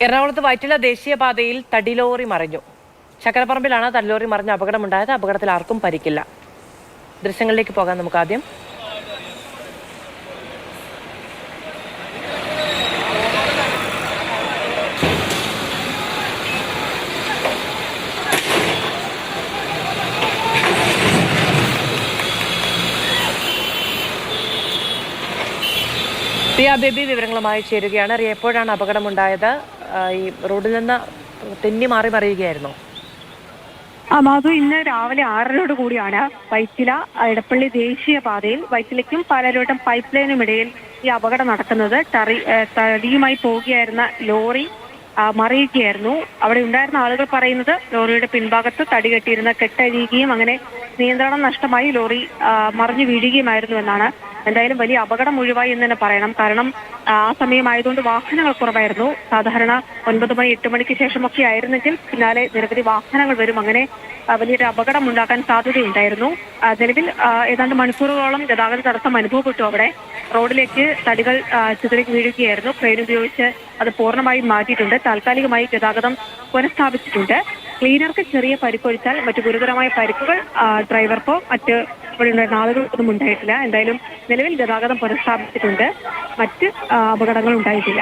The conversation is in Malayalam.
എറണാകുളത്ത് വൈറ്റില ദേശീയപാതയിൽ തടിലോറി മറിഞ്ഞു. ചക്കരപ്പറമ്പിലാണ് തടിലോറി മറിഞ്ഞ അപകടമുണ്ടായത്. അപകടത്തിൽ ആർക്കും പരിക്കില്ല. ദൃശ്യങ്ങളിലേക്ക് പോകാം നമുക്ക് ആദ്യം. റിയ ബേബി വിവരങ്ങളുമായി ചേരുകയാണ്. റിയ, എപ്പോഴാണ് അപകടമുണ്ടായത്? ഈ റോഡിൽ നിന്ന് തെന്നി മാറി മറിയുകയായിരുന്നോ? മാധു, ഇന്ന് രാവിലെ 6:30 കൂടിയാണ് വൈറ്റില ഇടപ്പള്ളി ദേശീയപാതയിൽ വൈറ്റിലയ്ക്കും പാലാരിവട്ടം പൈപ്പ് ലൈനും ഇടയിൽ ഈ അപകടം നടക്കുന്നത്. തടിയുമായി പോവുകയായിരുന്ന ലോറി മറിയുകയായിരുന്നു. അവിടെ ഉണ്ടായിരുന്ന ആളുകൾ പറയുന്നത് ലോറിയുടെ പിൻഭാഗത്ത് തടി കെട്ടിയിരുന്ന കെട്ടഴിയുകയും അങ്ങനെ നിയന്ത്രണം നഷ്ടമായി ലോറി മറിഞ്ഞു വീഴുകയുമായിരുന്നു എന്നാണ്. എന്തായാലും വലിയ അപകടം ഒഴിവായി എന്ന് തന്നെ പറയണം. കാരണം ആ സമയമായതുകൊണ്ട് വാഹനങ്ങൾ കുറവായിരുന്നു. സാധാരണ 9 മണി 8 മണിക്ക് ശേഷമൊക്കെ ആയിരുന്നെങ്കിൽ പിന്നാലെ നിരവധി വാഹനങ്ങൾ വരും. അങ്ങനെ വലിയൊരു അപകടം ഉണ്ടാക്കാൻ സാധ്യതയുണ്ടായിരുന്നു. നിലവിൽ ഏതാണ്ട് മണിക്കൂറുകളോളം ഗതാഗത തടസ്സം അനുഭവപ്പെട്ടു. അവിടെ റോഡിലേക്ക് തടികൾ ചിതറി വീഴുകയായിരുന്നു. ക്രെയിൻ ഉപയോഗിച്ച് അത് പൂർണ്ണമായും മാറ്റിയിട്ടുണ്ട്. താൽക്കാലികമായി ഗതാഗതം പുനഃസ്ഥാപിച്ചിട്ടുണ്ട്. ക്ലീനർക്ക് ചെറിയ പരിക്കൊഴിച്ചാൽ മറ്റു ഗുരുതരമായ പരിക്കുകൾ ഡ്രൈവർക്കോ മറ്റ് ഇവിടെ ഉണ്ടായിരുന്ന ആളുകൾക്കൊന്നും ഉണ്ടായിട്ടില്ല. എന്തായാലും നിലവിൽ ഗതാഗതം പുനഃസ്ഥാപിച്ചിട്ടുണ്ട്. മറ്റ് അപകടങ്ങൾ ഉണ്ടായിട്ടില്ല.